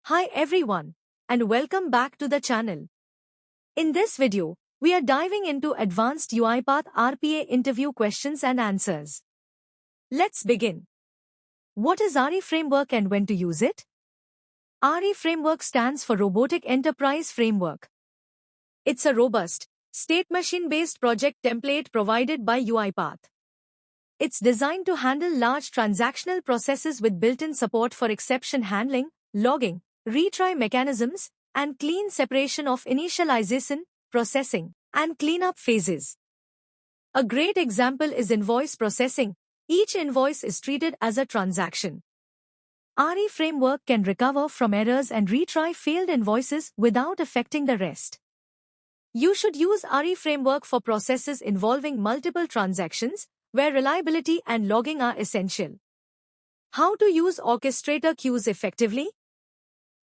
Hi everyone, and welcome back to the channel. In this video, we are diving into advanced UiPath RPA interview questions and answers. Let's begin. What is RE Framework and when to use it? RE Framework stands for Robotic Enterprise Framework. It's a robust, state machine-based project template provided by UiPath. It's designed to handle large transactional processes with built-in support for exception handling, logging, retry mechanisms, and clean separation of initialization, processing, and cleanup phases. A great example is invoice processing. Each invoice is treated as a transaction. RE Framework can recover from errors and retry failed invoices without affecting the rest. You should use RE Framework for processes involving multiple transactions, where reliability and logging are essential. How to use orchestrator queues effectively?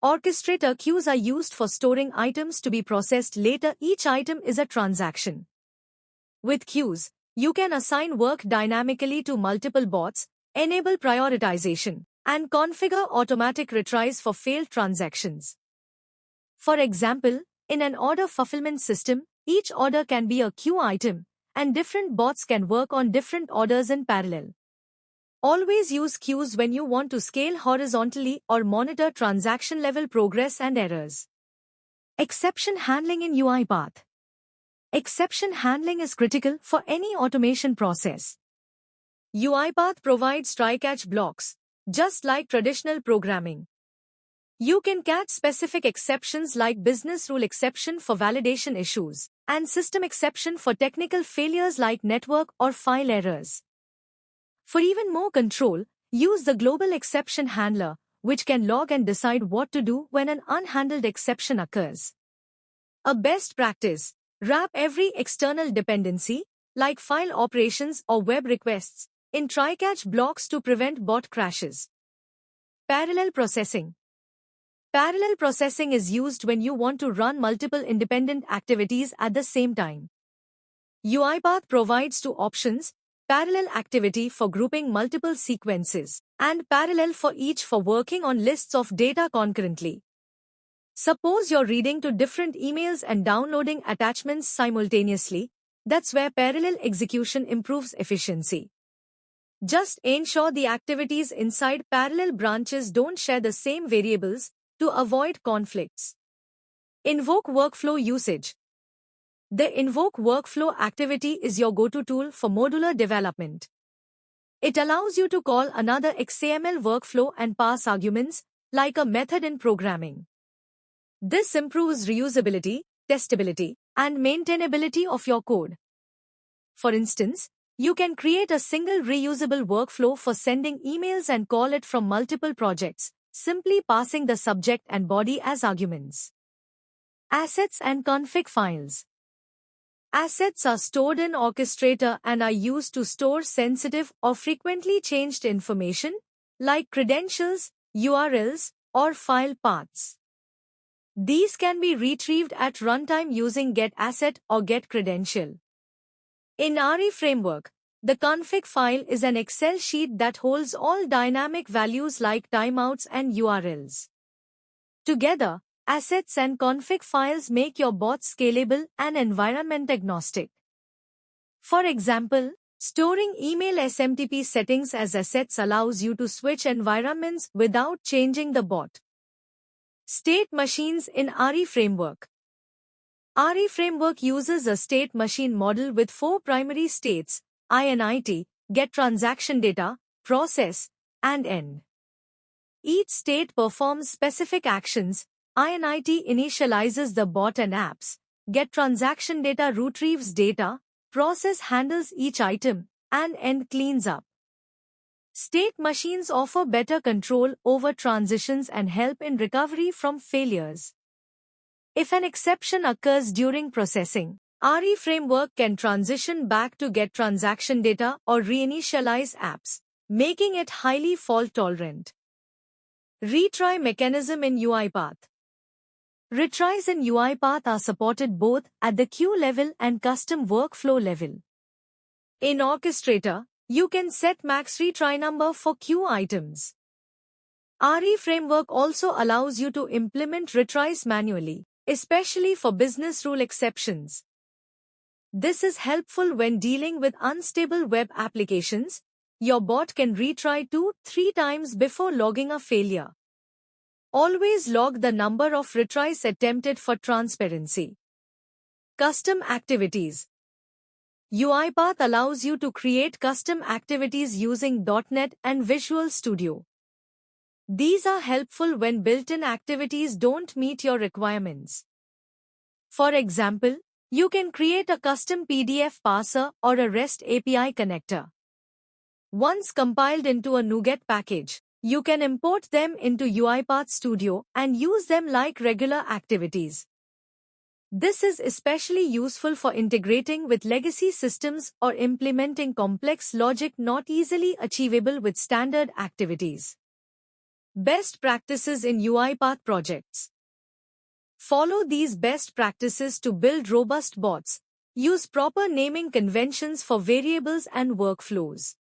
Orchestrator queues are used for storing items to be processed later. Each item is a transaction. With queues, you can assign work dynamically to multiple bots, enable prioritization, and configure automatic retries for failed transactions. For example, in an order fulfillment system, each order can be a queue item, and different bots can work on different orders in parallel. Always use queues when you want to scale horizontally or monitor transaction-level progress and errors. Exception handling in UiPath. Exception handling is critical for any automation process. UiPath provides try-catch blocks, just like traditional programming. You can catch specific exceptions like business rule exception for validation issues, and system exception for technical failures like network or file errors. For even more control, use the Global Exception Handler, which can log and decide what to do when an unhandled exception occurs. A best practice: wrap every external dependency, like file operations or web requests, in try-catch blocks to prevent bot crashes. Parallel processing. Parallel processing is used when you want to run multiple independent activities at the same time. UiPath provides two options: parallel activity for grouping multiple sequences, and parallel for each for working on lists of data concurrently. Suppose you're reading to different emails and downloading attachments simultaneously. That's where parallel execution improves efficiency. Just ensure the activities inside parallel branches don't share the same variables to avoid conflicts. Invoke workflow usage. The invoke workflow activity is your go-to tool for modular development. It allows you to call another XAML workflow and pass arguments, like a method in programming. This improves reusability, testability, and maintainability of your code. For instance, you can create a single reusable workflow for sending emails and call it from multiple projects, simply passing the subject and body as arguments. Assets and config files. Assets are stored in Orchestrator and are used to store sensitive or frequently changed information, like credentials, URLs, or file paths. These can be retrieved at runtime using getAsset or getCredential. In RE Framework, the config file is an Excel sheet that holds all dynamic values like timeouts and URLs. Together, assets and config files make your bot scalable and environment agnostic. For example, storing email SMTP settings as assets allows you to switch environments without changing the bot. State machines in RE Framework. RE Framework uses a state machine model with 4 primary states: init, get transaction data, process, and end. Each state performs specific actions. init initializes the bot and apps, get transaction data retrieves data, process handles each item, and end cleans up. State machines offer better control over transitions and help in recovery from failures. If an exception occurs during processing, RE Framework can transition back to get transaction data or reinitialize apps, making it highly fault-tolerant. Retry mechanism in UiPath. Retries in UiPath are supported both at the queue level and custom workflow level. In Orchestrator, you can set max retry number for queue items. RE framework also allows you to implement retries manually, especially for business rule exceptions. This is helpful when dealing with unstable web applications. Your bot can retry 2-3 times before logging a failure. Always log the number of retries attempted for transparency. Custom activities. UiPath allows you to create custom activities using .NET and Visual Studio. These are helpful when built-in activities don't meet your requirements. For example, you can create a custom PDF parser or a REST API connector. Once compiled into a NuGet package, you can import them into UiPath Studio and use them like regular activities. This is especially useful for integrating with legacy systems or implementing complex logic not easily achievable with standard activities. Best practices in UiPath projects. Follow these best practices to build robust bots. Use proper naming conventions for variables and workflows.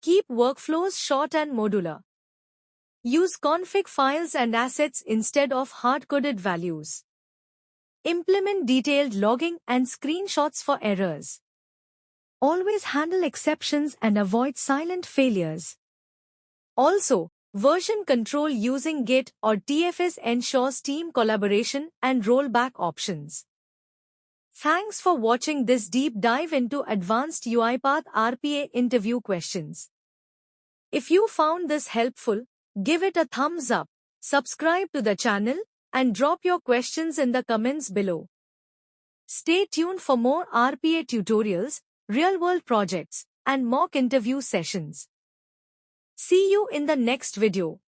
Keep workflows short and modular. Use config files and assets instead of hard-coded values. Implement detailed logging and screenshots for errors. Always handle exceptions and avoid silent failures. Also, version control using Git or TFS ensures team collaboration and rollback options. Thanks for watching this deep dive into advanced UiPath RPA interview questions. If you found this helpful, give it a thumbs up, subscribe to the channel, and drop your questions in the comments below. Stay tuned for more RPA tutorials, real-world projects, and mock interview sessions. See you in the next video.